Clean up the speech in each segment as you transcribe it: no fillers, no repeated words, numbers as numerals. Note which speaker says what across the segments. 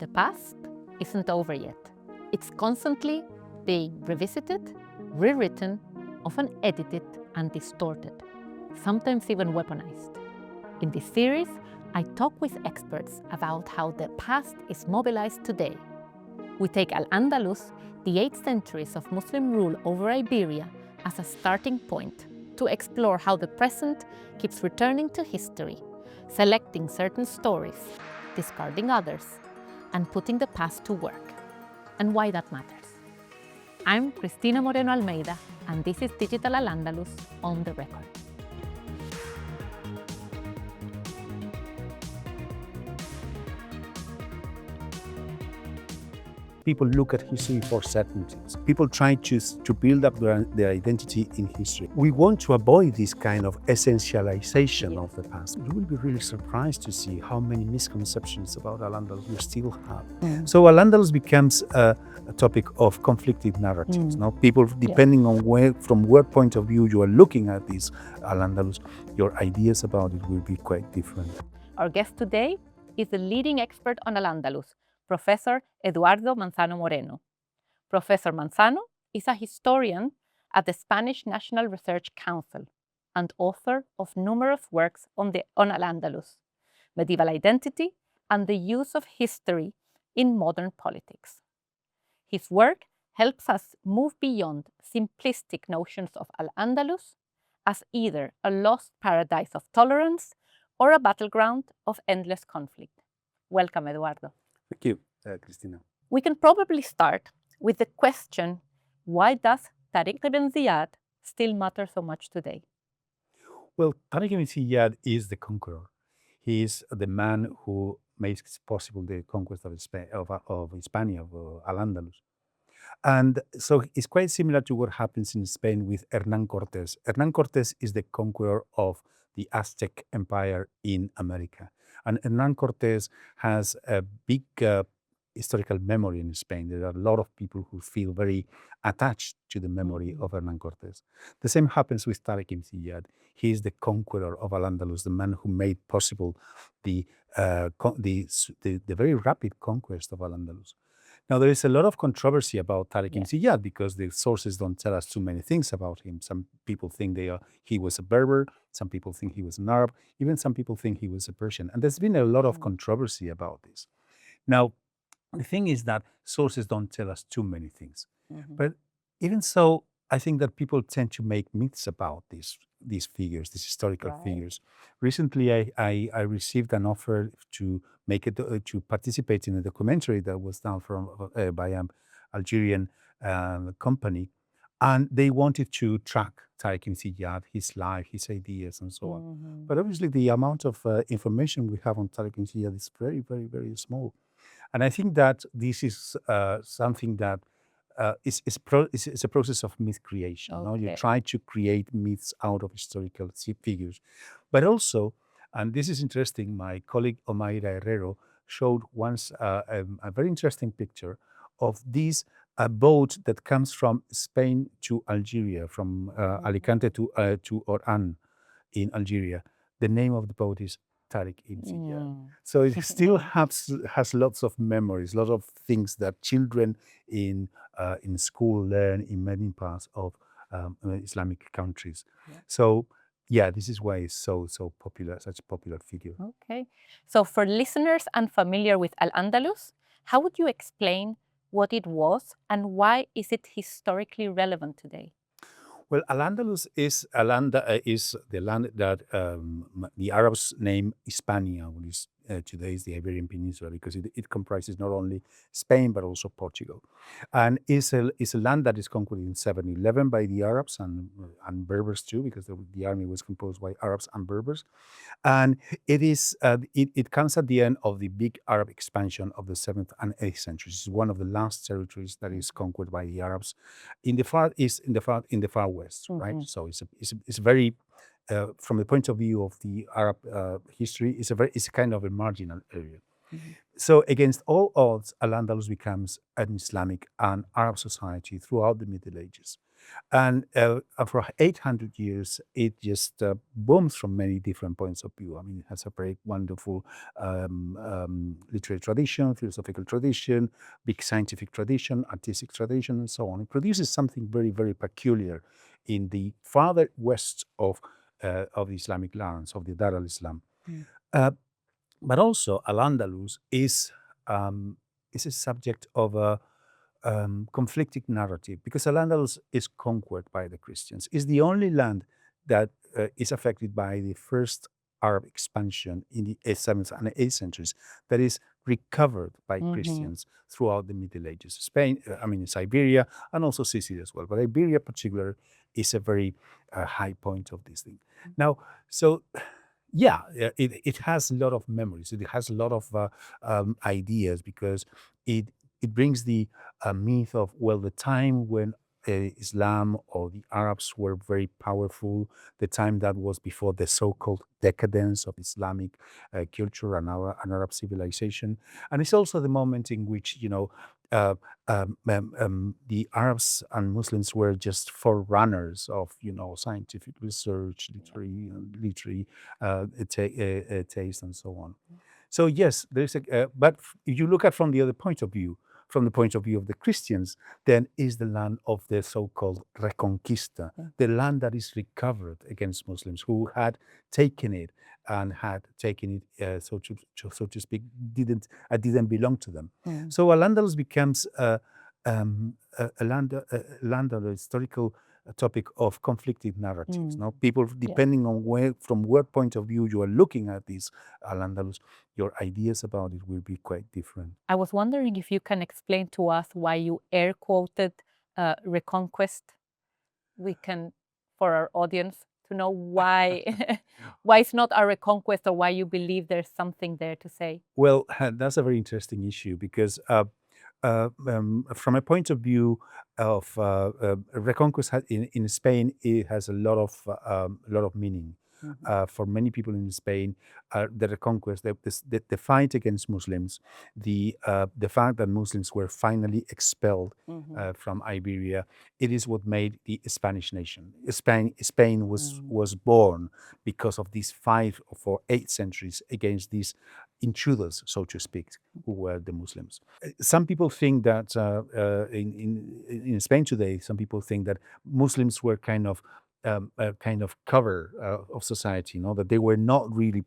Speaker 1: The past isn't over yet. It's constantly being revisited, rewritten, often edited and distorted, sometimes even weaponized. In this series, I talk with experts about how the past is mobilized today. We take Al-Andalus, the 8 centuries of Muslim rule over Iberia, as a starting point to explore how the present keeps returning to history, selecting certain stories, discarding others, and putting the past to work, and why that matters. I'm Cristina Moreno-Almeida, and this is Digital Al-Andalus on the record.
Speaker 2: People look at history for certain things. People try to build up their identity in history. We want to avoid this kind of essentialization of the past. You will be really surprised to see how many misconceptions about Al-Andalus we still have. So Al-Andalus becomes a topic of conflicting narratives. Now, people, depending on from what point of view you are looking at this Al-Andalus, your ideas about it will be quite different.
Speaker 1: Our guest today is the leading expert on Al-Andalus, Professor Eduardo Manzano Moreno. Professor Manzano is a historian at the Spanish National Research Council and author of numerous works on Al-Andalus, medieval identity, and the use of history in modern politics. His work helps us move beyond simplistic notions of Al-Andalus as either a lost paradise of tolerance or a battleground of endless conflict. Welcome, Eduardo.
Speaker 2: Thank you, Cristina.
Speaker 1: We can probably start with the question, why does Tariq ibn Ziyad still matter so much today?
Speaker 2: Well, Tariq ibn Ziyad is the conqueror. He is the man who makes possible the conquest of Hispania, of Al-Andalus. And so it's quite similar to what happens in Spain with Hernán Cortés. Hernán Cortés is the conqueror of the Aztec Empire in America. And Hernán Cortés has a big historical memory in Spain. There are a lot of people who feel very attached to the memory of Hernán Cortés. The same happens with Tariq ibn Ziyad. He is the conqueror of Al-Andalus, the man who made possible the very rapid conquest of Al-Andalus. Now, there is a lot of controversy about Tariq ibn Ziyad because the sources don't tell us too many things about him. Some people think he was a Berber, some people think he was an Arab, even some people think he was a Persian. And there's been a lot of controversy about this. Now, the thing is that sources don't tell us too many things. But even so, I think that people tend to make myths about these figures, these historical figures. Recently, I received an offer to to participate in a documentary that was done by an Algerian company, and they wanted to track Tariq ibn Ziyad, his life, his ideas, and so on. But obviously, the amount of information we have on Tariq ibn Ziyad is very, very, very small. And I think that this is something that it's a process of myth creation. Okay. You try to create myths out of historical figures. But also, and this is interesting, my colleague Omeyas showed once a very interesting picture of this boat that comes from Spain to Algeria, from Alicante to Oran in Algeria. The name of the boat is Tariq ibn Ziyad. So it still has lots of memories, lots of things that children in school learn in many parts of Islamic countries. So this is why it's so popular, such a popular figure.
Speaker 1: Okay. So for listeners unfamiliar with Al-Andalus, how would you explain what it was and why is it historically relevant today?
Speaker 2: Well, Al-Andalus is the land that the Arabs name Hispania, which is today is the Iberian Peninsula, because it comprises not only Spain but also Portugal, and is a land that is conquered in 711 by the Arabs and Berbers too, because the army was composed by Arabs and Berbers, and it comes at the end of the big Arab expansion of the 7th and 8th centuries. It's one of the last territories that is conquered by the Arabs in the far east, in the far west, right? So it's very from the point of view of the Arab history, it's a kind of a marginal area. So against all odds, Al-Andalus becomes an Islamic and Arab society throughout the Middle Ages. And for 800 years, it just booms from many different points of view. I mean, it has a very wonderful literary tradition, philosophical tradition, big scientific tradition, artistic tradition, and so on. It produces something very, very peculiar in the farther west of the Islamic lands, of the Dar al-Islam. But also, Al-Andalus is a subject of a conflicting narrative, because Al-Andalus is conquered by the Christians. It's the only land that is affected by the first Arab expansion in the 7th and 8th centuries that is recovered by Christians throughout the Middle Ages. Spain, it's Iberia, and also Sicily as well. But Iberia, particular, is a very high point of this thing. Now, so yeah, it has a lot of memories. It has a lot of ideas, because it brings the myth of, well, the time when Islam or the Arabs were very powerful, the time that was before the so-called decadence of Islamic culture and Arab civilization. And it's also the moment in which, the Arabs and Muslims were just forerunners of, scientific research, literary taste, and so on. So yes, there's but if you look at from the other point of view, from the point of view of the Christians, then is the land of the so-called Reconquista, the land that is recovered against Muslims who had taken it and had taken it, so to speak, didn't belong to them. So Al-Andalus becomes a land, a historical topic of conflicting narratives. No, people, depending on from what point of view you are looking at this Al-Andalus, your ideas about it will be quite different.
Speaker 1: I was wondering if you can explain to us why you air quoted Reconquest. We can, for our audience, to know why why it's not a reconquest, or why you believe there's something there to say.
Speaker 2: Well, that's a very interesting issue, because from a point of view of Reconquest in Spain, it has a lot of meaning. For many people in Spain, the Reconquest, the fight against Muslims, the fact that Muslims were finally expelled from Iberia, it is what made the Spanish nation. Spain was born because of this fight for 8 centuries against these intruders, so to speak, who were the Muslims. Some people think that in Spain today, some people think that Muslims were kind of a kind of cover of society, that they were not really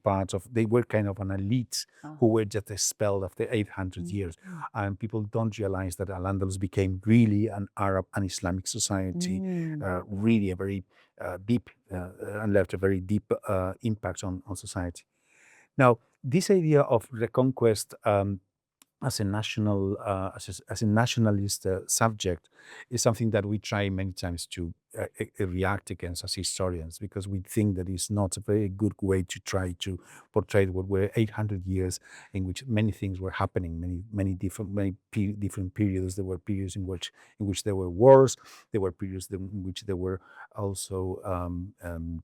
Speaker 2: they were kind of an elite who were just expelled after 800 years. And people don't realize that Al-Andalus became really an Arab and Islamic society, really a very deep, and left a very deep impact on society. Now, this idea of Reconquest as a national, as a nationalist subject is something that we try many times to react against as historians, because we think that it's not a very good way to try to portray what were 800 years in which many things were happening, many different periods. There were periods in which there were wars. There were periods in which there were also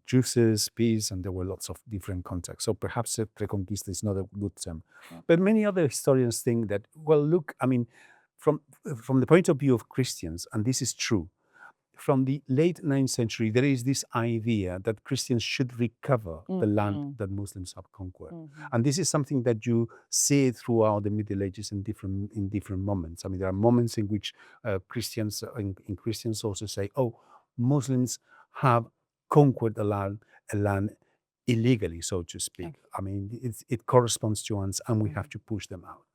Speaker 2: truces, peace, and there were lots of different contexts. So perhaps Reconquista is not a good term. But many other historians think that, well, look, I mean, from the point of view of Christians, and this is true, from the late 9th century, there is this idea that Christians should recover the land that Muslims have conquered. And this is something that you see throughout the Middle Ages in different moments. I mean, there are moments in which Christians also say, oh, Muslims have conquered a land illegally, so to speak. I mean, it corresponds to us, and we have to push them out.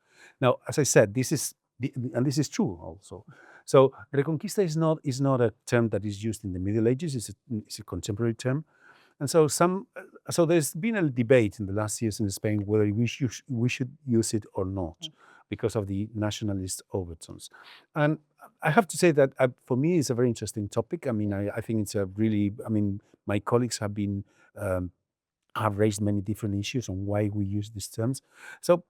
Speaker 2: Now, as I said, this is true also. So Reconquista is not a term that is used in the Middle Ages. It's a contemporary term. And so there's been a debate in the last years in Spain whether we should use it or not, because of the nationalist overtones. And I have to say that for me, it's a very interesting topic. I mean, I think it's a really, I mean, my colleagues have raised many different issues on why we use these terms. So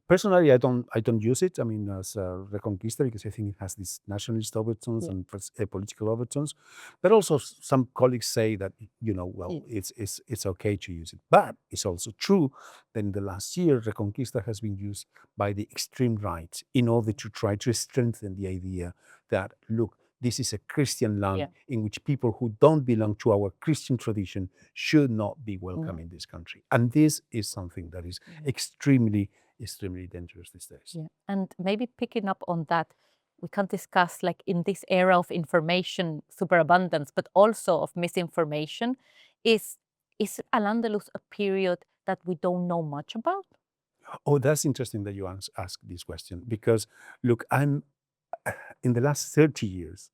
Speaker 2: personally, I don't use it. I mean, as Reconquista, because I think it has these nationalist overtones and political overtones. But also, some colleagues say that it's okay to use it. But it's also true that in the last year, Reconquista has been used by the extreme right in order to try to strengthen the idea that, look, this is a Christian land
Speaker 1: Yeah.
Speaker 2: in which people who don't belong to our Christian tradition should not be welcome in this country. And this is something that is extremely, extremely dangerous these days.
Speaker 1: Yeah. And maybe picking up on that, we can discuss, like, in this era of information superabundance, but also of misinformation, is Al-Andalus a period that we don't know much about?
Speaker 2: Oh, that's interesting that you ask this question, because look, in the last 30 years,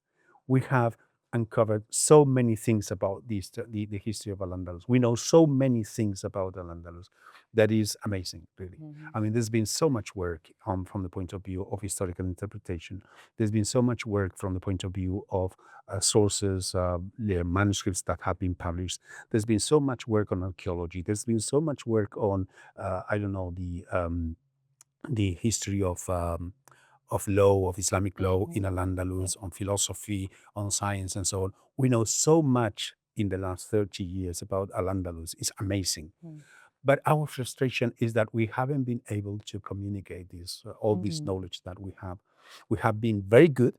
Speaker 2: we have uncovered so many things about the history of Al-Andalus. We know so many things about Al-Andalus that is amazing, really. I mean, there's been so much work from the point of view of historical interpretation. There's been so much work from the point of view of sources, manuscripts that have been published. There's been so much work on archaeology. There's been so much work on, I don't know, the history of law, of Islamic law in Al-Andalus, on philosophy, on science, and so on. We know so much in the last 30 years about Al-Andalus. It's amazing. But our frustration is that we haven't been able to communicate all this knowledge that we have. We have been very good.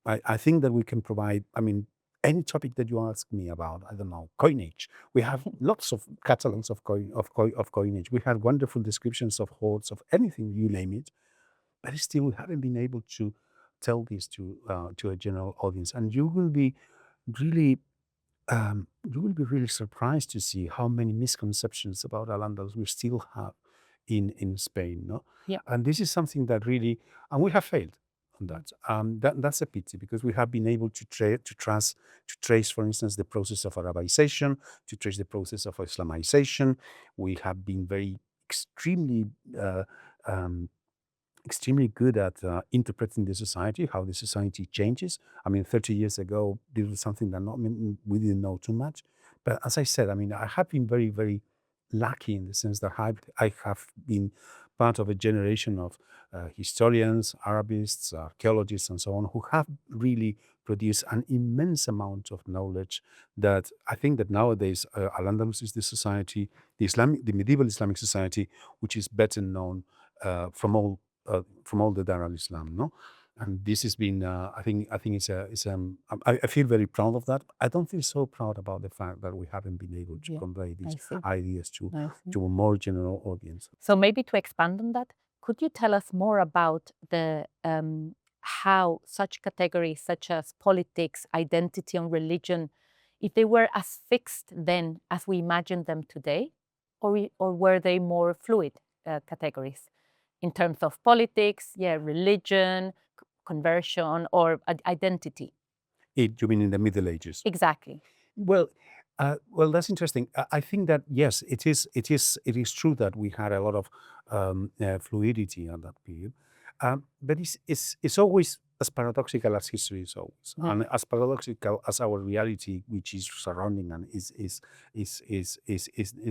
Speaker 2: I think that we can provide, I mean, any topic that you ask me about, I don't know, coinage. We have lots of catalogs of coinage. We have wonderful descriptions of hoards, of anything, you name it. But still, we haven't been able to tell this to a general audience. And you will be really surprised to see how many misconceptions about Al-Andalus we still have in Spain. No?
Speaker 1: Yeah.
Speaker 2: And this is something that really, and we have failed on that. That's a pity, because we have been able to trace, for instance, the process of Arabization, to trace the process of Islamization. We have been very extremely good at interpreting the society, how the society changes. I mean, 30 years ago, this was something that we didn't know too much. But as I said, I mean, I have been very, very lucky in the sense that I have been part of a generation of historians, Arabists, archaeologists, and so on, who have really produced an immense amount of knowledge that I think that nowadays Al-Andalus is the society, the medieval Islamic society, which is better known from all the Dar al-Islam, no? And this has been, I think I feel very proud of that. I don't feel so proud about the fact that we haven't been able to convey these ideas to a more general audience.
Speaker 1: So maybe to expand on that, could you tell us more about the how such categories such as politics, identity, and religion, if they were as fixed then as we imagine them today, or were they more fluid categories in terms of politics, religion, conversion, or identity?
Speaker 2: You mean in the Middle Ages?
Speaker 1: Exactly.
Speaker 2: Well, that's interesting. I think that yes, it is true that we had a lot of fluidity on that period, but it's always as paradoxical as history is always, and as paradoxical as our reality, which is surrounding and is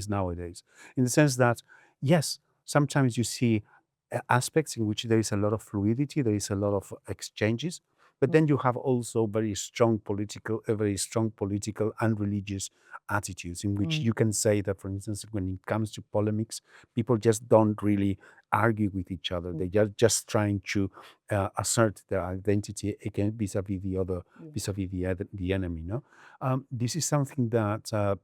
Speaker 2: nowadays. In the sense that yes, sometimes you see aspects in which there is a lot of fluidity, there is a lot of exchanges. But then you have also very strong political and religious attitudes in which you can say that, for instance, when it comes to polemics, people just don't really argue with each other. They are just trying to assert their identity again vis-a-vis the other, vis-a-vis the enemy. No, this is something that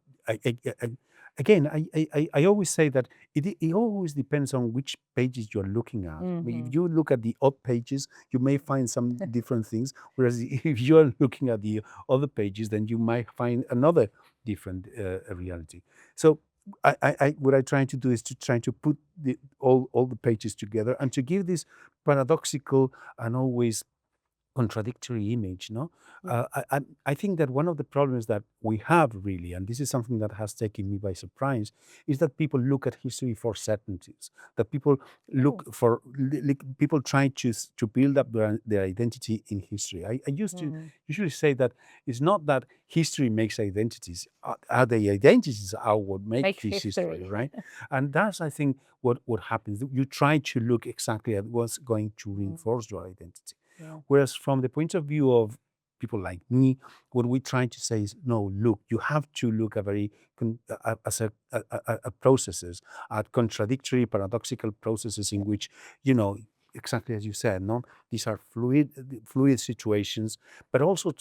Speaker 2: again, I always say that it always depends on which pages you're looking at. If you look at the odd pages, you may find some different things. Whereas if you're looking at the other pages, then you might find another different reality. So what I'm trying to do is to try to put all the pages together and to give this paradoxical and always contradictory image. No, I think that one of the problems that we have really, and this is something that has taken me by surprise, is that people look at history for certainties. That people look for people try to build up their identity in history. I used to usually say that it's not that history makes identities. The identities are what make this history, right? And that's, I think, what happens. You try to look exactly at what's going to reinforce your identity. Whereas from the point of view of people like me, what we try to say is, no, look, you have to look at processes, at contradictory, paradoxical processes in which, exactly as you said, no, these are fluid situations, but also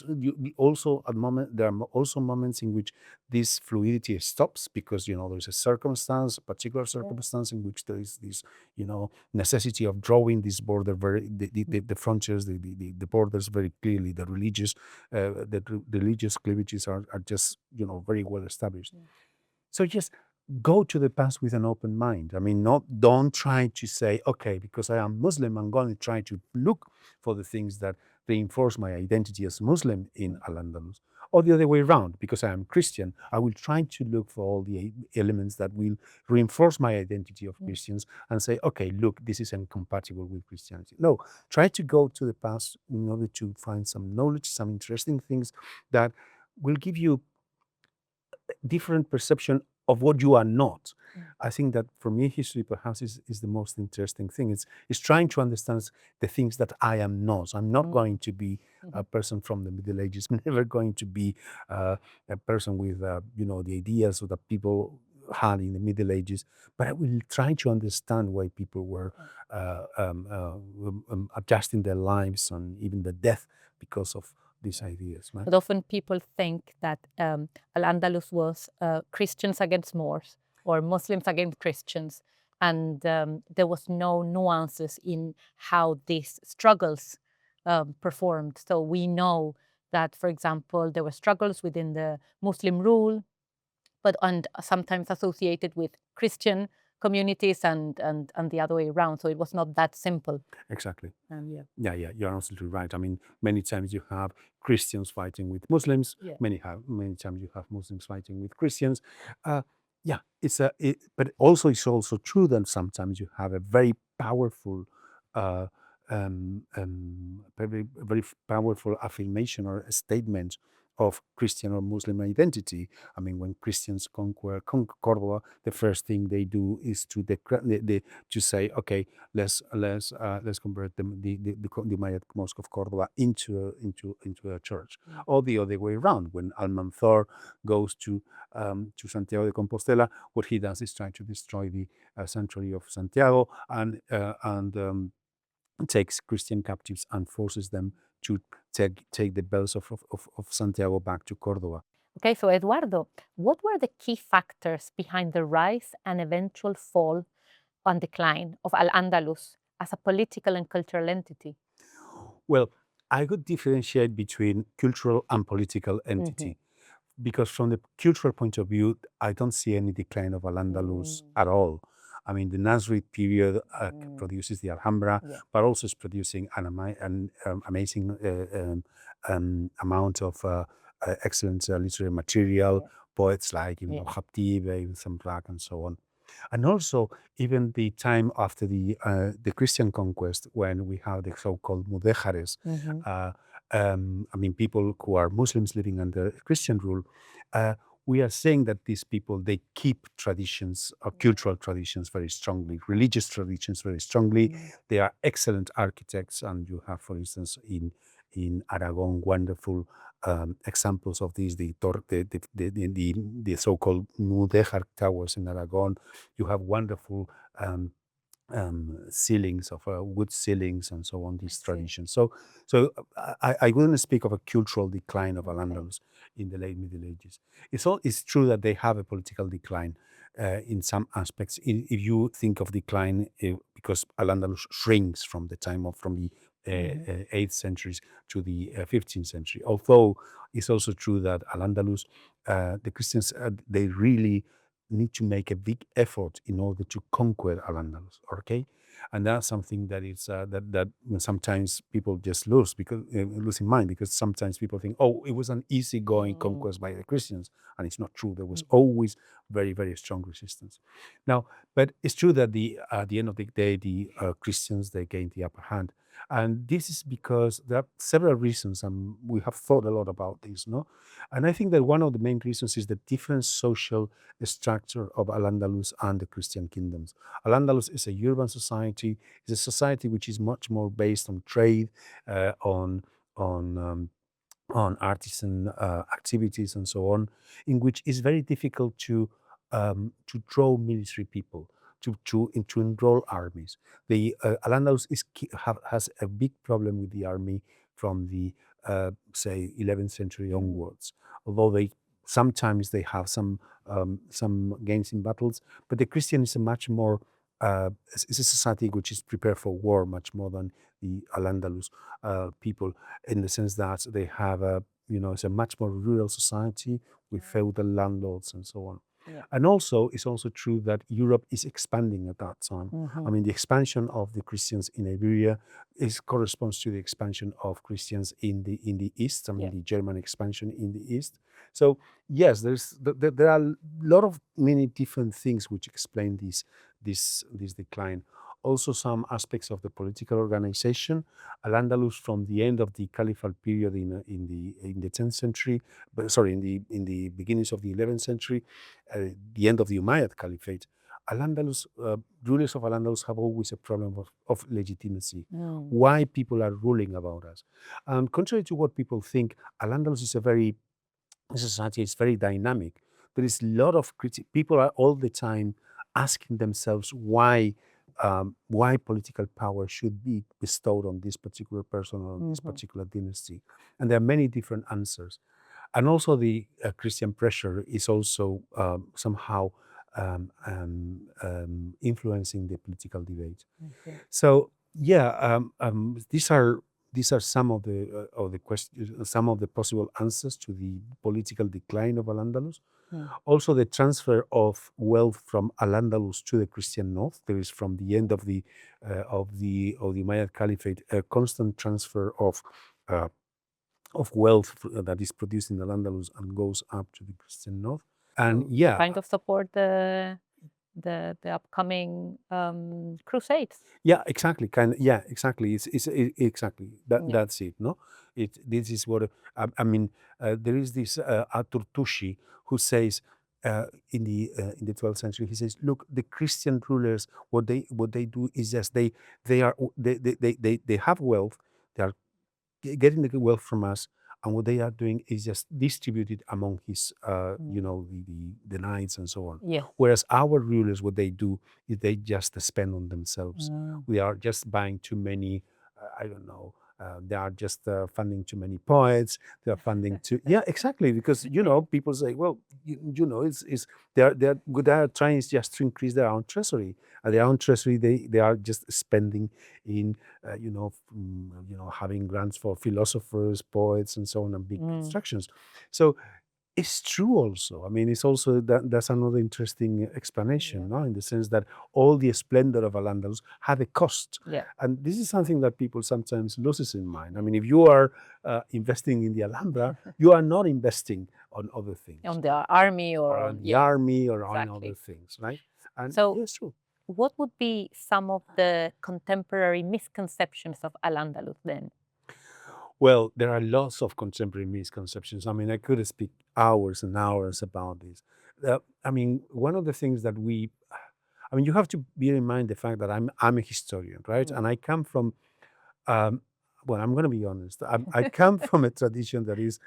Speaker 2: also at moment there are also moments in which this fluidity stops because there's a circumstance, a particular circumstance in which there is this necessity of drawing this border the frontiers, the borders very clearly. The religious cleavages are just very well established. So just go to the past with an open mind. I mean, don't try to say, okay, because I am Muslim, I'm going to try to look for the things that reinforce my identity as Muslim in Al-Andalus. Or the other way around, because I am Christian, I will try to look for all the elements that will reinforce my identity of Christians and say, okay, look, this is incompatible with Christianity. No, try to go to the past in order to find some knowledge, some interesting things that will give you different perception of what you are not. I think that for me, history perhaps is the most interesting thing. It's trying to understand the things that I am not. I'm not going to be a person from the Middle Ages. I'm never going to be a person with the ideas that people had in the Middle Ages. But I will try to understand why people were adjusting their lives and even the death because of these ideas. Right?
Speaker 1: But often people think that Al-Andalus was Christians against Moors or Muslims against Christians, and there was no nuances in how these struggles performed. So we know that, for example, there were struggles within the Muslim rule, and sometimes associated with Christian communities and the other way around. So it was not that simple.
Speaker 2: Exactly.
Speaker 1: Yeah,
Speaker 2: you're absolutely right. I mean, many times you have Christians fighting with Muslims. Many times you have Muslims fighting with Christians. But also it's also true that sometimes you have a very powerful, very powerful affirmation or a statement of Christian or Muslim identity. I mean, when Christians conquer Córdoba, the first thing they do is to to say, okay, let's convert the Umayyad Mosque of Córdoba into a church. Or the other way around, when Almanzor goes to Santiago de Compostela, what he does is try to destroy the sanctuary of Santiago and takes Christian captives and forces them to take the bells of Santiago back to Córdoba.
Speaker 1: Okay, so Eduardo, what were the key factors behind the rise and eventual fall and decline of Al-Andalus as a political and cultural entity?
Speaker 2: Well, I could differentiate between cultural and political entity. Because from the cultural point of view, I don't see any decline of Al-Andalus at all. I mean, the Nasrid period produces the Alhambra, but also is producing an amazing amount of excellent literary material, poets like Khatib, Ibn Samrak, and so on. And also, even the time after the Christian conquest, when we have the so-called mudejares, I mean, people who are Muslims living under Christian rule, we are saying that these people, they keep traditions, cultural traditions very strongly, religious traditions very strongly. They are excellent architects, and you have, for instance, in Aragon, wonderful examples of these, the so-called mudéjar towers in Aragon. You have wonderful ceilings of wood ceilings and so on, these traditions. So I wouldn't speak of a cultural decline of Al-Andalus in the late Middle Ages. It's true that they have a political decline in some aspects. If you think of decline, because Al-Andalus shrinks from the 8th centuries to the 15th century. Although it's also true that Al-Andalus, the Christians, they really need to make a big effort in order to conquer Al-Andalus, okay? And that's something that is that sometimes people just lose in mind, because sometimes people think, oh, it was an easygoing conquest by the Christians, and it's not true. There was always very, very strong resistance. Now, but it's true that at the end of the day, the Christians, they gained the upper hand. And this is because there are several reasons, and we have thought a lot about this, no? And I think that one of the main reasons is the different social structure of Al-Andalus and the Christian kingdoms. Al-Andalus is a urban society. It's a society which is much more based on trade, on artisan activities and so on, in which it's very difficult to draw military people. to enroll armies. The Al-Andalus has a big problem with the army from the say 11th century onwards. Although sometimes they have some gains in battles, but the Christian is a much more is a society which is prepared for war much more than the Al-Andalus people, in the sense that they have it's a much more rural society with feudal landlords and so on.
Speaker 1: Yeah.
Speaker 2: And also, it's also true that Europe is expanding at that time. I mean, the expansion of the Christians in Iberia corresponds to the expansion of Christians in the East. I mean, the German expansion in the East. So yes, there are a lot of many different things which explain this decline. Also, some aspects of the political organization. Al-Andalus, from the end of the caliphal period in the 10th century, in the beginnings of the 11th century, the end of the Umayyad Caliphate, Al-Andalus, rulers of Al-Andalus have always a problem of legitimacy. Why people are ruling about us? Contrary to what people think, Al-Andalus is a society is very dynamic. There is a lot of people are all the time asking themselves why political power should be bestowed on this particular person or on this particular dynasty. And there are many different answers. And also the Christian pressure is also somehow influencing the political debate. So yeah, these are some of the questions, some of the possible answers to the political decline of Al-Andalus. Also, the transfer of wealth from Al-Andalus to the Christian North. There is, from the end of the Umayyad Caliphate, a constant transfer of wealth that is produced in Al-Andalus and goes up to the Christian North. And
Speaker 1: kind of support the upcoming crusades.
Speaker 2: Yeah, exactly. Exactly. Exactly that's it. No, this is what I mean. There is this Arthur Tushy who says in the 12th century, he says, look, the Christian rulers, what they do is just they have wealth, they are getting the wealth from us, and what they are doing is just distributed among his, the knights and so on.
Speaker 1: Yeah.
Speaker 2: Whereas our rulers, what they do is they just spend on themselves. We are just buying too many, I don't know, they are just funding too many poets. They are funding too, yeah, exactly, because people say, well, they are trying just to increase their own treasury, and their own treasury they are just spending in having grants for philosophers, poets, and so on, and big constructions. So it's true also. I mean, it's also that's another interesting explanation, no? In the sense that all the splendor of Al-Andalus had a cost.
Speaker 1: Yeah.
Speaker 2: And this is something that people sometimes loses in mind. I mean, if you are investing in the Alhambra, you are not investing on other things.
Speaker 1: On the army or
Speaker 2: on the army or on other things, right? And
Speaker 1: so,
Speaker 2: it's true.
Speaker 1: What would be some of the contemporary misconceptions of Al-Andalus then?
Speaker 2: Well, there are lots of contemporary misconceptions. I mean, I could speak hours and hours about this. I mean, one of the things that you have to bear in mind the fact that I'm a historian, right? And I come from, well, I'm going to be honest. I come from a tradition that is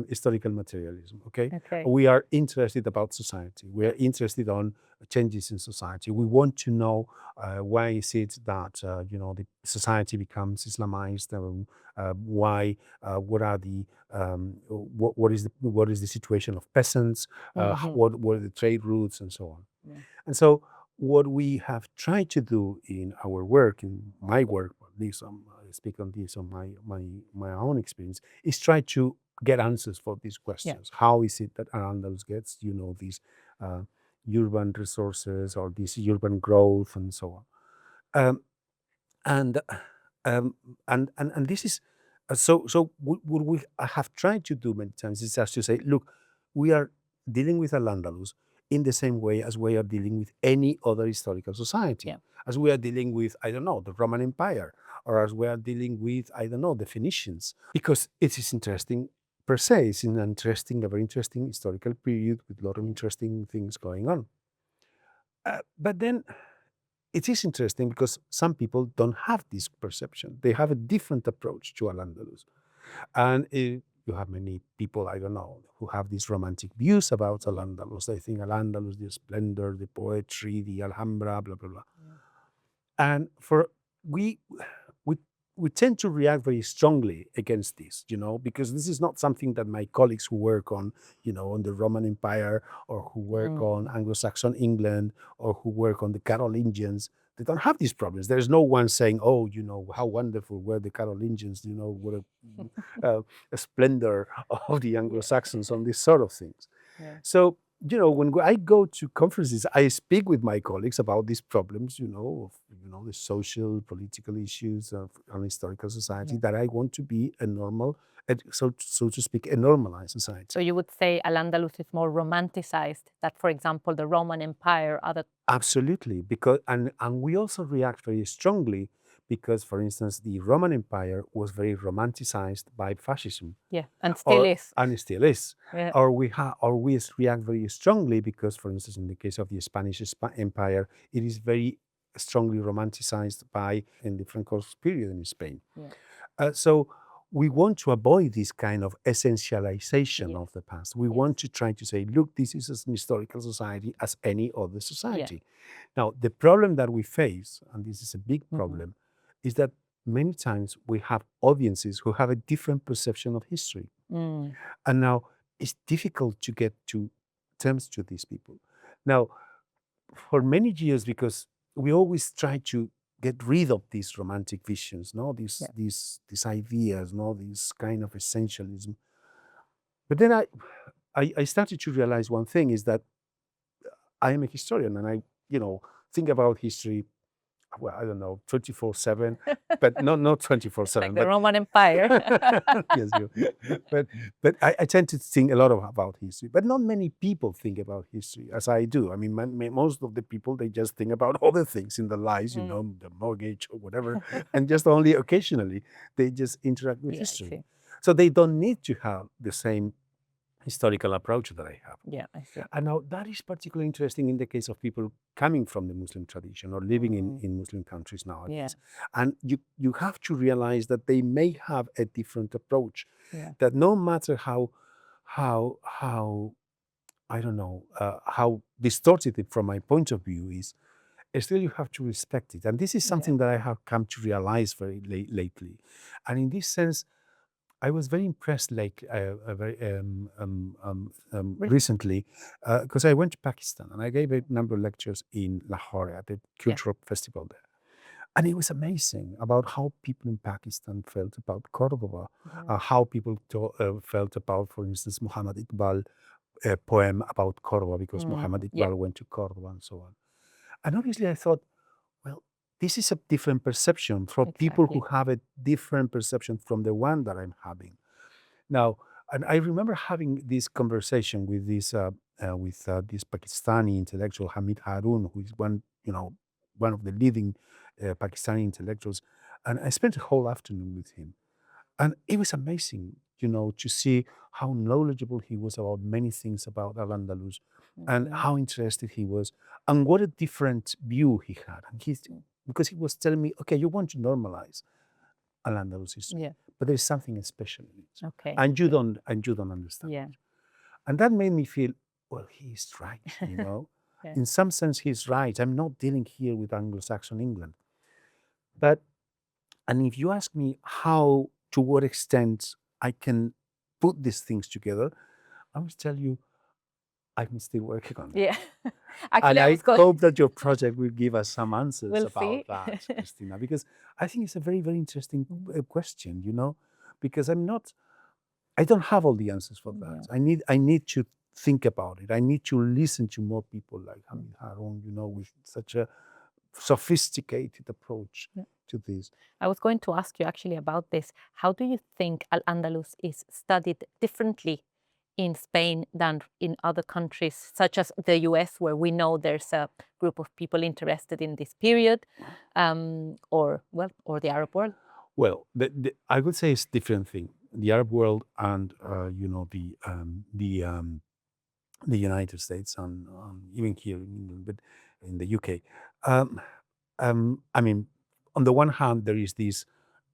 Speaker 2: historical materialism, okay? We are interested about society. We are interested on changes in society. We want to know why is it that, the society becomes Islamized, why, what are the, what is the situation of peasants, what are the trade routes, and so on. And so what we have tried to do in our work, in my work, at least I speak on this on my own experience, is try to get answers for these questions. How is it that Al-Andalus gets, these urban resources or this urban growth and so on? And this is so what we have tried to do many times is just to say, look, we are dealing with Al-Andalus in the same way as we are dealing with any other historical society, as we are dealing with, I don't know, the Roman Empire, or as we are dealing with, I don't know, the Phoenicians, because it is interesting per se. It's a very interesting historical period with a lot of interesting things going on. But then it is interesting because some people don't have this perception. They have a different approach to Al-Andalus. And You have many people, I don't know, who have these romantic views about Al-Andalus. They think Al-Andalus, the splendor, the poetry, the Alhambra, blah, blah, blah. And we we tend to react very strongly against this, because this is not something that my colleagues who work on, on the Roman Empire, or who work on Anglo-Saxon England, or who work on the Carolingians, they don't have these problems. There's no one saying, oh, how wonderful were the Carolingians, what a splendor of the Anglo-Saxons on these sort of things.
Speaker 1: Yeah.
Speaker 2: So, when I go to conferences, I speak with my colleagues about these problems, of the social, political issues of an historical society, that I want to be a normal, so to speak, a normalized society.
Speaker 1: So you would say Al-Andalus is more romanticized than, for example, the Roman Empire, other...
Speaker 2: Absolutely, because and we also react very strongly because, for instance, the Roman Empire was very romanticized by fascism.
Speaker 1: Yeah, and still is.
Speaker 2: And still is.
Speaker 1: Yeah.
Speaker 2: Or we react very strongly because, for instance, in the case of the Spanish Empire, it is very strongly romanticized in the Franco period in Spain.
Speaker 1: Yeah.
Speaker 2: So we want to avoid this kind of essentialization of the past. We want to try to say, look, this is an historical society as any other society. Now, the problem that we face, and this is a big problem, is that many times we have audiences who have a different perception of history. And now it's difficult to get to terms to these people. Now, for many years, because we always try to get rid of these romantic visions, these ideas, this kind of essentialism. But then I started to realize one thing is that I am a historian, and I think about history, well, I don't know, 24/7, but not 24/7.
Speaker 1: Like the Roman Empire.
Speaker 2: Yes, but I tend to think a lot about history, but not many people think about history as I do. I mean, most of the people, they just think about other things in their lives, the mortgage or whatever, and just only occasionally they just interact with history. So they don't need to have the same historical approach that I have.
Speaker 1: Yeah, I see.
Speaker 2: And now that is particularly interesting in the case of people coming from the Muslim tradition or living in Muslim countries nowadays. And you have to realize that they may have a different approach. That no matter how I don't know, how distorted it from my point of view is, still you have to respect it. And this is something that I have come to realize very lately. And in this sense, I was very impressed recently because I went to Pakistan and I gave a number of lectures in Lahore at the cultural festival there. And it was amazing about how people in Pakistan felt about Córdoba, how people felt about, for instance, Muhammad Iqbal poem about Córdoba, because Muhammad Iqbal went to Córdoba and so on. And obviously I thought, well, this is a different perception for people who have a different perception from the one that I'm having. Now, and I remember having this conversation with this Pakistani intellectual, Hamid Haroon, who is one of the leading Pakistani intellectuals, and I spent a whole afternoon with him. And it was amazing, to see how knowledgeable he was about many things about Al-Andalus, and how interested he was, and what a different view he had. And because he was telling me, okay, you want to normalize Al-Andalus history, but there's something special in it.
Speaker 1: Okay.
Speaker 2: And you don't understand it. And that made me feel, well, he's right, In some sense, he's right. I'm not dealing here with Anglo-Saxon England. And if you ask me to what extent I can put these things together, I will tell you, I'm still working on it.
Speaker 1: Yeah. Actually,
Speaker 2: and I hope that your project will give us some answers about that, Cristina, because I think it's a very, very interesting question, because I don't have all the answers for that. I need to think about it. I need to listen to more people like Hamid Haroon, with such a sophisticated approach to this.
Speaker 1: I was going to ask you actually about this. How do you think Al-Andalus is studied differently in Spain than in other countries, such as the US, where we know there's a group of people interested in this period, or the Arab world?
Speaker 2: Well, I would say it's a different thing. The Arab world and the United States and even here in England, but in the UK. I mean, on the one hand, there is this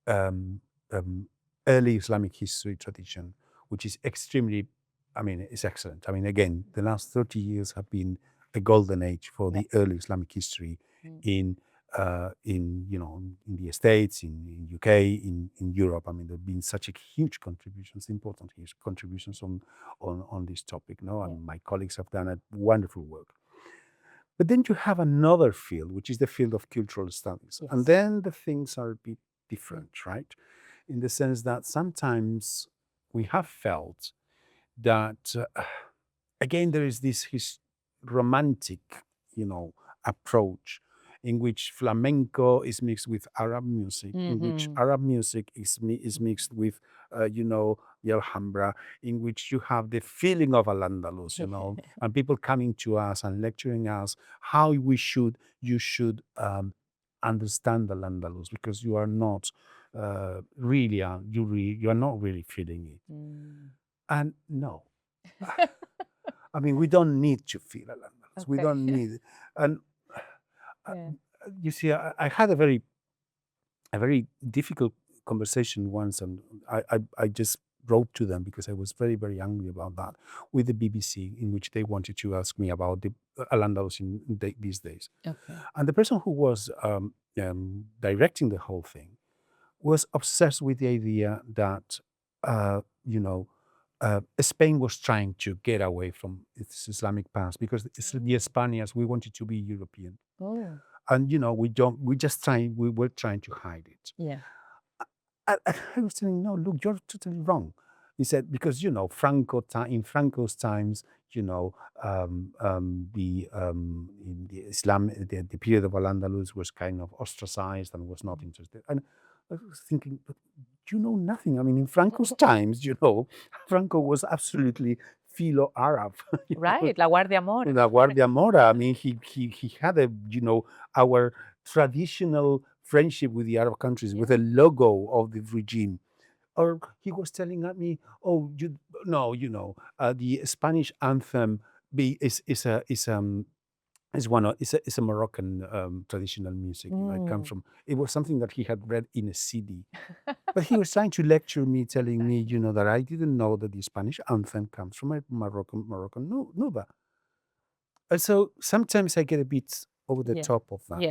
Speaker 2: early Islamic history tradition, which is extremely, I mean, it's excellent. I mean, again, the last 30 years have been a golden age for the early Islamic history in the States, in UK, in Europe. I mean, there've been such a huge contributions, important huge contributions on this topic. No, and my colleagues have done a wonderful work. But then you have another field, which is the field of cultural studies, and then the things are a bit different, right? In the sense that sometimes we have felt that again there is this romantic, approach in which flamenco is mixed with Arab music, in which Arab music is mixed with, the Alhambra, in which you have the feeling of Al-Andalus, and people coming to us and lecturing us how you should understand Al-Andalus, because you are not really, you are not really feeling it. And no, I mean, we don't need to feel Al-Andalus. We don't need it. And you see, I had a very difficult conversation once, and I just wrote to them because I was very, very angry about that, with the BBC, in which they wanted to ask me about the Al-Andalus in these days. And the person who was directing the whole thing was obsessed with the idea that, Spain was trying to get away from its Islamic past, because the Spaniards, we wanted to be European. And we were trying to hide it. I was saying, no, look, you're totally wrong. He said, because in Franco's times, in the Islam, the period of Al-Andalus was kind of ostracized and was not interested. And I was thinking, but you know nothing. I mean, in Franco's times, Franco was absolutely philo-Arab.
Speaker 3: Right, La Guardia Mora.
Speaker 2: La Guardia Mora. I mean, he had our traditional friendship with the Arab countries, with a logo of the regime. Or he was telling me, oh, the Spanish anthem is a Moroccan traditional music. It comes from. It was something that he had read in a CD, but he was trying to lecture me, telling me, that I didn't know that the Spanish anthem comes from a Moroccan nuba. And so sometimes I get a bit over the top of that,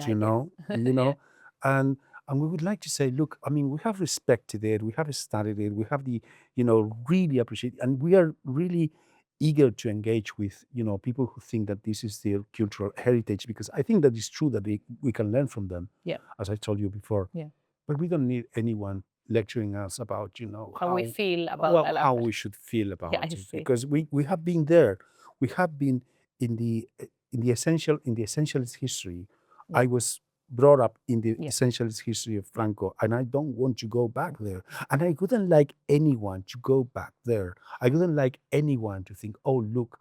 Speaker 2: and we would like to say, look, I mean, we have respected it, we have studied it, we have really appreciate it, and we are really eager to engage with, people who think that this is their cultural heritage, because I think that it's true that we can learn from them, as I told you before. But we don't need anyone lecturing us about,
Speaker 3: how we feel about
Speaker 2: how we should feel about it, because we have been there. We have been in the essentialist history. I was brought up in the essentialist history of Franco, and I don't want to go back there. And I wouldn't like anyone to go back there. I wouldn't like anyone to think, oh, look,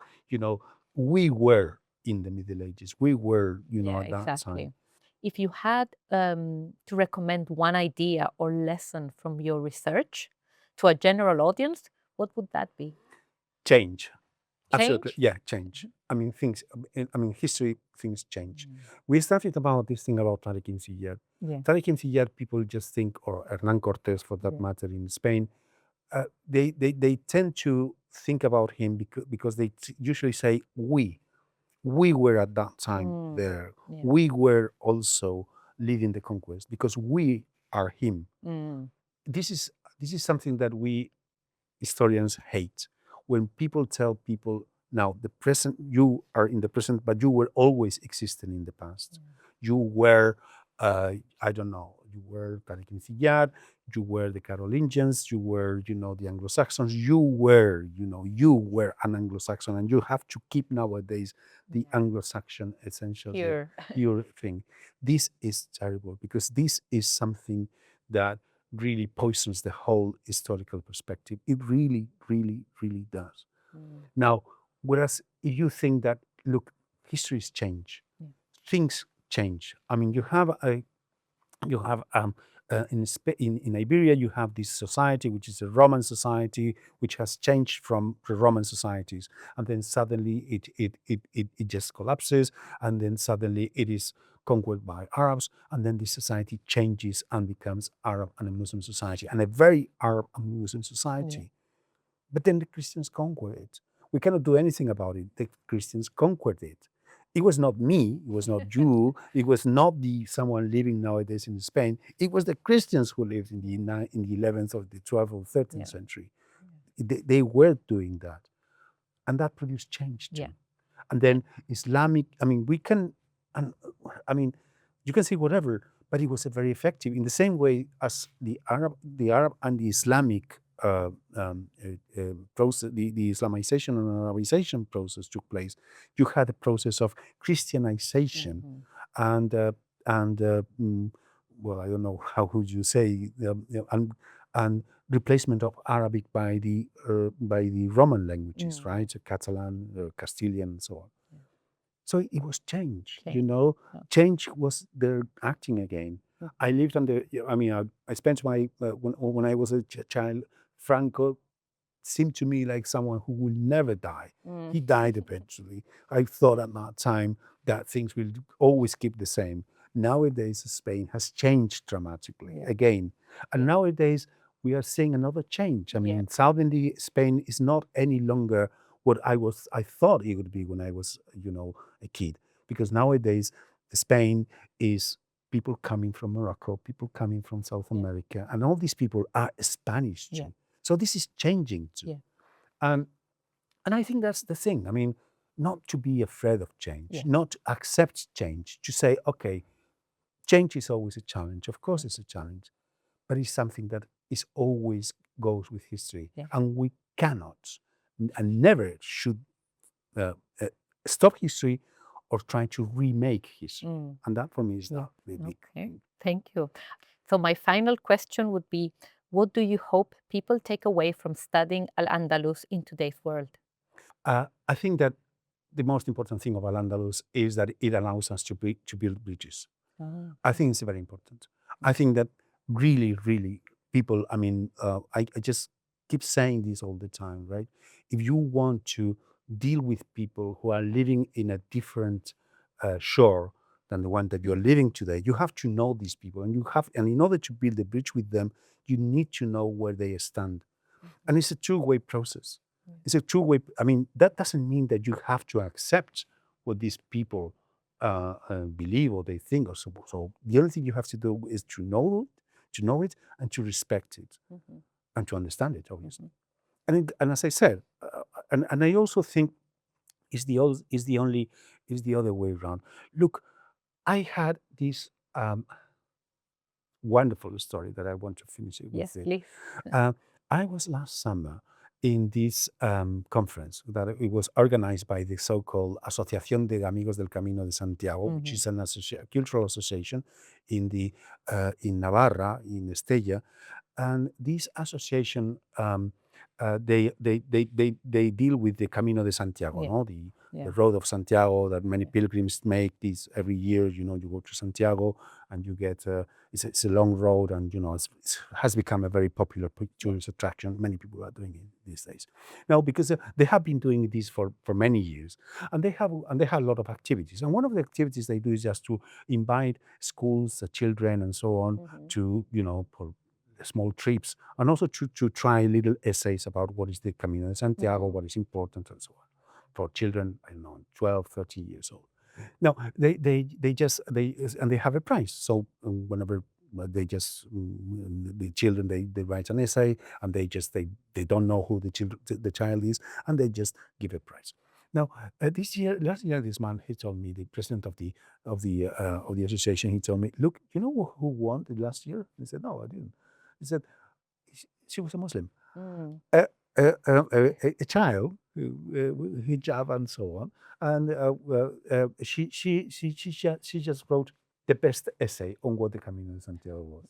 Speaker 2: we were in the Middle Ages. We were, at that time.
Speaker 3: If you had to recommend one idea or lesson from your research to a general audience, what would that be?
Speaker 2: Change. Absolutely. Yeah, change. I mean, history, things change. We started about this thing about Tariq ibn Ziyad. Tariq ibn Ziyad, people just think, or Hernán Cortés for that matter in Spain, they tend to think about him because they usually say, we were at that time there. We were also leading the conquest because we are him. This is something that we historians hate. When people tell people, now the present, you are in the present, but you were always existing in the past. You were, I don't know, you were Tariq ibn Ziyad, you were the Carolingians, you were, the Anglo-Saxons, you were an Anglo-Saxon, and you have to keep nowadays the Anglo-Saxon essential pure thing. This is terrible, because this is something that really poisons the whole historical perspective. It really, really, really does. Now, whereas if you think that, look, histories change, things change. I mean, in Iberia, you have this society, which is a Roman society, which has changed from the Roman societies, and then suddenly it just collapses, and then suddenly it is conquered by Arabs, and then this society changes and becomes Arab and a Muslim society, and a very Arab and Muslim society. But then the Christians conquered it. We cannot do anything about it. The Christians conquered it. It was not me, it was not you, it was not the someone living nowadays in Spain. It was the Christians who lived in the 11th or the 12th or 13th century. They were doing that. And that produced change too.
Speaker 3: Yeah.
Speaker 2: And then Islamic, I mean, we can, and I mean, you can say whatever, but it was a very effective in the same way as the Arab and the Islamic process, the Islamization and Arabization process took place. You had a process of Christianization and well, I don't know how would you say, and replacement of Arabic by the Roman languages, right? Catalan, Castilian, and so on. So it was change, you know. Change was there acting again. I lived under. I mean, I spent my when I was a child. Franco seemed to me like someone who will never die. He died eventually. I thought at that time that things will always keep the same. Nowadays, Spain has changed dramatically again, and nowadays we are seeing another change. I mean, southern Spain is not any longer what I thought it would be when I was, you know, a kid. Because nowadays, Spain is people coming from Morocco, people coming from South America, and all these people are Spanish too. So this is changing too. And I think that's the thing. I mean, not to be afraid of change, not to accept change, to say, okay, change is always a challenge. Of course, it's a challenge, but it's something that is always goes with history, and we cannot and never should stop history or try to remake history. And that for me is not the big thing.
Speaker 3: Thank you. So my final question would be, what do you hope people take away from studying Al-Andalus in today's world?
Speaker 2: I think that the most important thing of Al-Andalus is that it allows us to build bridges. I think it's very important. I think that really, really people, I mean, I just keep saying this all the time, right? If you want to deal with people who are living in a different shore than the one that you're living today, you have to know these people, and in order to build a bridge with them, you need to know where they stand. And it's a two-way process. It's a two-way, I mean, that doesn't mean that you have to accept what these people believe or they think or so. So the only thing you have to do is to know it and to respect it and to understand it, obviously. And as I said, and I also think is the other way around. Look, I had this wonderful story that I want to finish it with.
Speaker 3: Yes, please.
Speaker 2: I was last summer in this conference that it was organized by the so-called Asociación de Amigos del Camino de Santiago, which is an cultural association in Navarra, in Estella, and this association they deal with the Camino de Santiago, no? The road of Santiago that many pilgrims make this every year. You know, you go to Santiago and you get it's a long road, and you know it has become a very popular tourist attraction. Many people are doing it these days now because they have been doing this for many years, and they have a lot of activities. And one of the activities they do is just to invite schools, children, and so on to, you know, for small trips, and also to try little essays about what is the Camino de Santiago, what is important, and so on, for children, I don't know, 12, 13 years old. Now, they have a prize. So whenever the children, they write an essay, and they don't know who the child is, and they just give a prize. Now, last year, this man, he told me, the president of the association, he told me, look, you know who won the last year? I said, no, I didn't. He said, she was a Muslim, a child with hijab and so on, and she just wrote the best essay on what the Camino de Santiago was,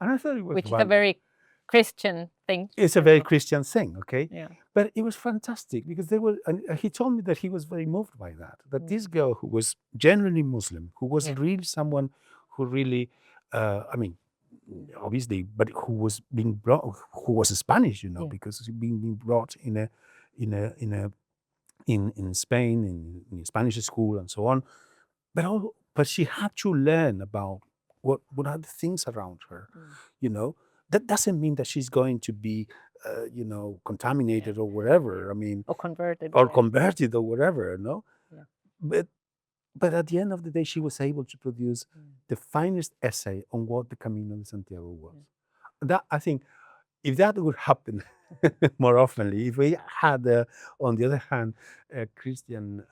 Speaker 2: and I thought it was
Speaker 3: which is a very Christian thing.
Speaker 2: It's a very Christian thing, okay?
Speaker 3: Yeah.
Speaker 2: But it was fantastic because he told me that he was very moved by that. That this girl who was genuinely Muslim, who was really someone who really, I mean, obviously, but who was being brought, who was Spanish, you know, because being brought in Spain in a Spanish school and so on, but she had to learn about what are the things around her, you know. That doesn't mean that she's going to be contaminated or whatever. I mean,
Speaker 3: Or converted.
Speaker 2: or converted or whatever, no?
Speaker 3: Yeah.
Speaker 2: But at the end of the day, she was able to produce the finest essay on what the Camino de Santiago was. That, I think, if that would happen more oftenly, if we had, on the other hand, a Christian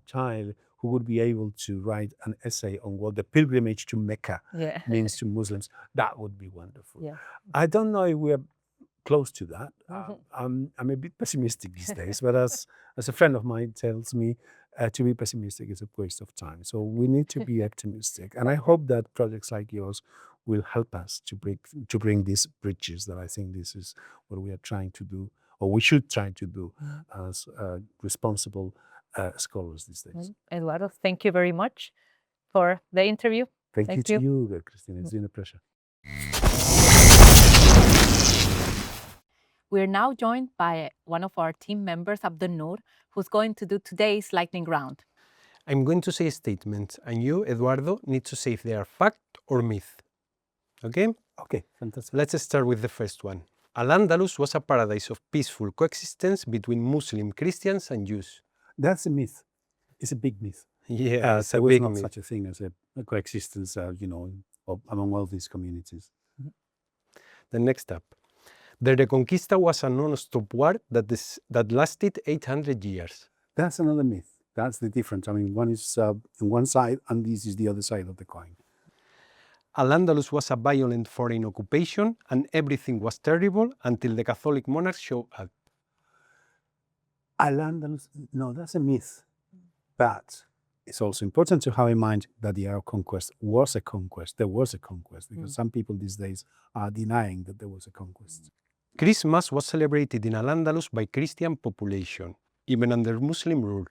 Speaker 2: child who would be able to write an essay on what the pilgrimage to Mecca means to Muslims, that would be wonderful.
Speaker 3: Yeah.
Speaker 2: I don't know if we're close to that. I'm a bit pessimistic these days, but as a friend of mine tells me, to be pessimistic is a waste of time. So we need to be optimistic, and I hope that projects like yours will help us to bring these bridges. That I think this is what we are trying to do, or we should try to do, as responsible scholars these days.
Speaker 3: Eduardo, thank you very much for the interview.
Speaker 2: Thank you to you, Cristina. It's been a pleasure.
Speaker 3: We're now joined by one of our team members, Abdel Noor, who's going to do today's lightning round.
Speaker 4: I'm going to say a statement, and you, Eduardo, need to say if they are fact or myth. Okay?
Speaker 2: Okay, fantastic.
Speaker 4: Let's start with the first one. Al-Andalus was a paradise of peaceful coexistence between Muslim Christians and Jews.
Speaker 2: That's a myth. It's a big myth.
Speaker 4: Yeah, it's a
Speaker 2: there was
Speaker 4: big
Speaker 2: not
Speaker 4: myth.
Speaker 2: such a thing as a coexistence, among all these communities.
Speaker 4: The next up. The Reconquista was a non-stop war that lasted 800 years.
Speaker 2: That's another myth. That's the difference. I mean, one is on one side, and this is the other side of the coin.
Speaker 4: Al-Andalus was a violent foreign occupation, and everything was terrible until the Catholic monarchs showed up.
Speaker 2: Al-Andalus, no, that's a myth. But it's also important to have in mind that the Arab conquest was a conquest. There was a conquest, because some people these days are denying that there was a conquest.
Speaker 4: Christmas was celebrated in Al-Andalus by Christian population, even under Muslim rule.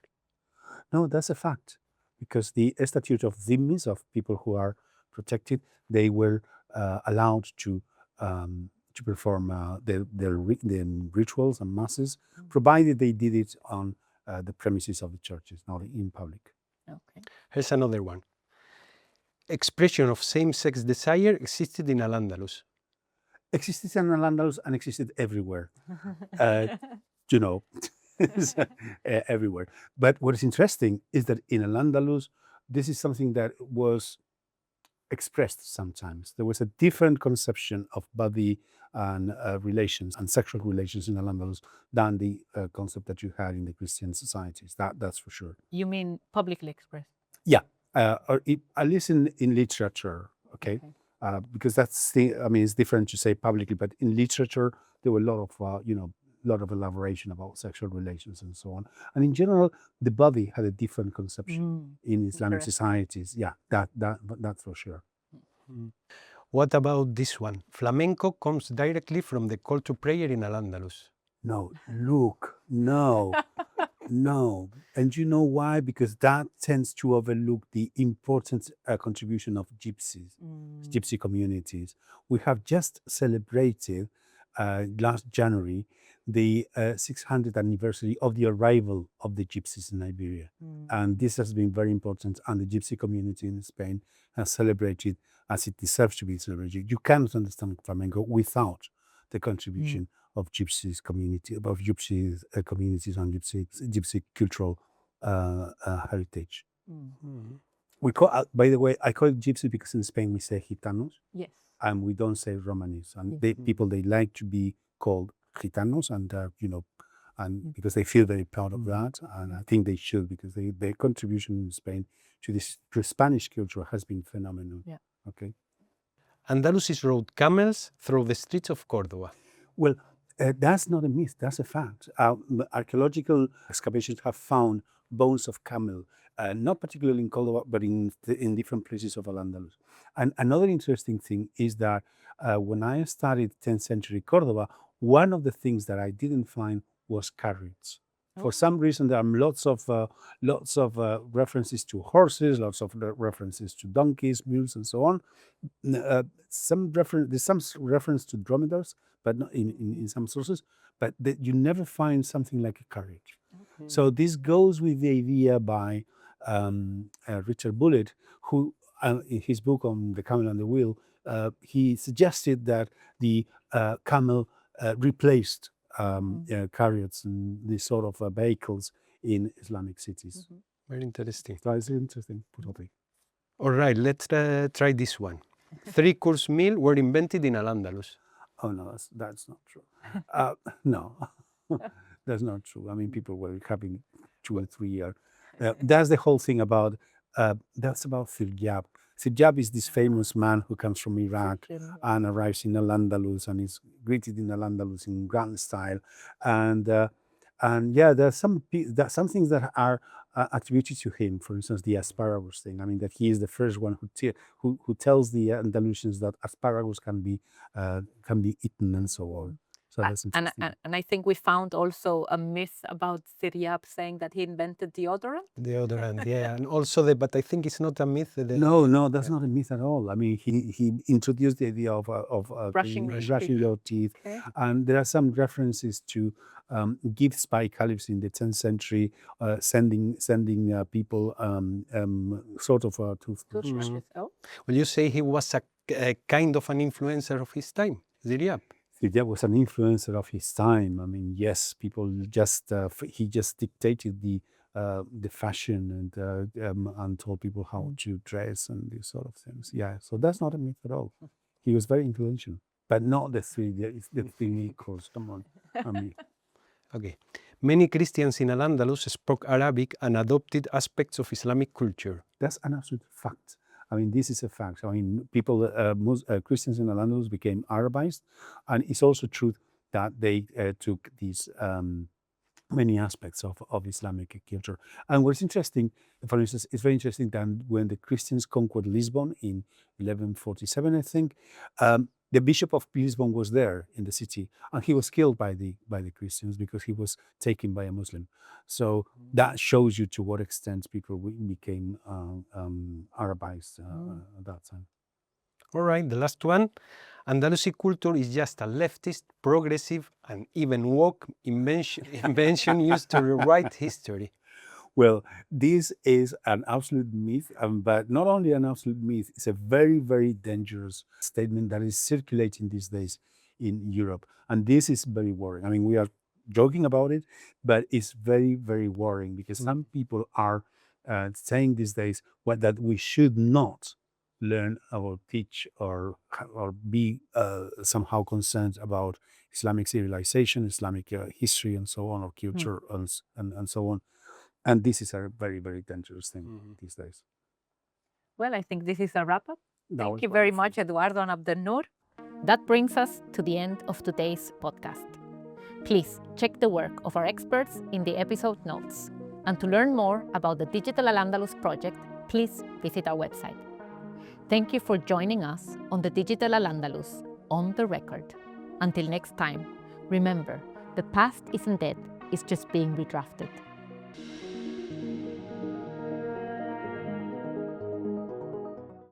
Speaker 2: No, that's a fact, because the statute of dhimmis, of people who are protected, they were allowed to perform their rituals and masses, provided they did it on the premises of the churches, not in public.
Speaker 3: Okay.
Speaker 4: Here's another one. Expression of same-sex desire existed in Al-Andalus.
Speaker 2: Existed in Al-Andalus and existed everywhere. Everywhere. But what is interesting is that in Al-Andalus, this is something that was expressed sometimes. There was a different conception of body and relations and sexual relations in Al-Andalus than the concept that you had in the Christian societies. That's for sure.
Speaker 3: You mean publicly expressed?
Speaker 2: Yeah, or at least in literature, okay? Because it's different to say publicly, but in literature, there were a lot of elaboration about sexual relations and so on. And in general, the body had a different conception in Islamic societies. Yeah, that's for sure.
Speaker 4: What about this one? Flamenco comes directly from the call to prayer in Al-Andalus.
Speaker 2: No, look, no. No. And you know why? Because that tends to overlook the important contribution of gypsy communities. We have just celebrated last January the 600th anniversary of the arrival of the gypsies in Iberia. And this has been very important, and the gypsy community in Spain has celebrated as it deserves to be celebrated. You cannot understand flamenco without the contribution of gypsies communities and gypsy cultural heritage. We call, by the way, I call it gypsy because in Spain we say gitanos.
Speaker 3: Yes.
Speaker 2: And we don't say Romanis. And they like to be called gitanos, and because they feel very proud of that, and I think they should, because their contribution in Spain to Spanish culture has been phenomenal.
Speaker 3: Yeah.
Speaker 2: Okay.
Speaker 4: Andalusis rode camels through the streets of Córdoba.
Speaker 2: Well, that's not a myth, that's a fact. Archaeological excavations have found bones of camel, not particularly in Córdoba, but in different places of Al-Andalus. And another interesting thing is that when I studied 10th century Córdoba, one of the things that I didn't find was carriage. For some reason, there are lots of references to horses, lots of references to donkeys, mules, and so on. There's some reference to dromedaries, but not in some sources. But you never find something like a carriage. Okay. So this goes with the idea by Richard Bullitt, who in his book on the camel and the wheel, he suggested that the camel replaced chariots and these sort of vehicles in Islamic cities.
Speaker 4: Very interesting.
Speaker 2: So it's an interesting topic.
Speaker 4: All right, let's try this one. 3-course meal were invented in Al-Andalus.
Speaker 2: Oh no, that's not true. No, that's not true. I mean, people were having 2 or 3 years. That's the whole thing about. That's about Siryab. Siryab is this famous man who comes from Iraq and arrives in Al-Andalus and is greeted in Al-Andalus in grand style. And yeah, there's some things that are attributed to him. For instance, the asparagus thing. I mean, that he is the first one who tells the Andalusians that asparagus can be eaten and so on. So that's interesting.
Speaker 3: And I think we found also a myth about Siryab saying that he invented deodorant.
Speaker 4: Deodorant, yeah, and also but I think it's not a myth.
Speaker 2: No, that's not a myth at all. I mean, he introduced the idea of
Speaker 3: Brushing
Speaker 2: your teeth,
Speaker 3: Okay.
Speaker 2: and there are some references to gifts by caliphs in the 10th century, sending people sort of toothbrush.
Speaker 3: Toothbrushes. Oh.
Speaker 4: Will you say he was a kind of an influencer of his time, Siryab?
Speaker 2: Siryab was an influencer of his time. I mean, yes, people just he just dictated the fashion and told people how to dress and these sort of things. Yeah, so that's not a myth at all. He was very influential, but not the 3 course. Come on, I mean.
Speaker 4: Okay. Many Christians in Al-Andalus spoke Arabic and adopted aspects of Islamic culture.
Speaker 2: That's an absolute fact. I mean, this is a fact. I mean, people, Christians in Al-Andalus became Arabized, and it's also true that they took these many aspects of Islamic culture. And what's interesting, for instance, it's very interesting that when the Christians conquered Lisbon in 1147, I think, the Bishop of Lisbon was there in the city, and he was killed by the Christians because he was taken by a Muslim. So that shows you to what extent people became Arabized at that time.
Speaker 4: All right, the last one. Andalusi culture is just a leftist, progressive, and even woke invention used to rewrite history.
Speaker 2: Well, this is an absolute myth, but not only an absolute myth, it's a very, very dangerous statement that is circulating these days in Europe. And this is very worrying. I mean, we are joking about it, but it's very, very worrying because some people are saying these days that we should not learn or teach or be somehow concerned about Islamic civilization, Islamic history, and so on, or culture, and so on. And this is a very, very dangerous thing these days.
Speaker 3: Well, I think this is a wrap-up.
Speaker 2: That
Speaker 3: Thank
Speaker 2: was
Speaker 3: you very
Speaker 2: wonderful.
Speaker 3: much, Eduardo and Abdelnour.
Speaker 1: That brings us to the end of today's podcast. Please check the work of our experts in the episode notes. And to learn more about the Digital Al-Andalus project, please visit our website. Thank you for joining us on the Digital Al-Andalus on the record. Until next time, remember, the past isn't dead, it's just being redrafted.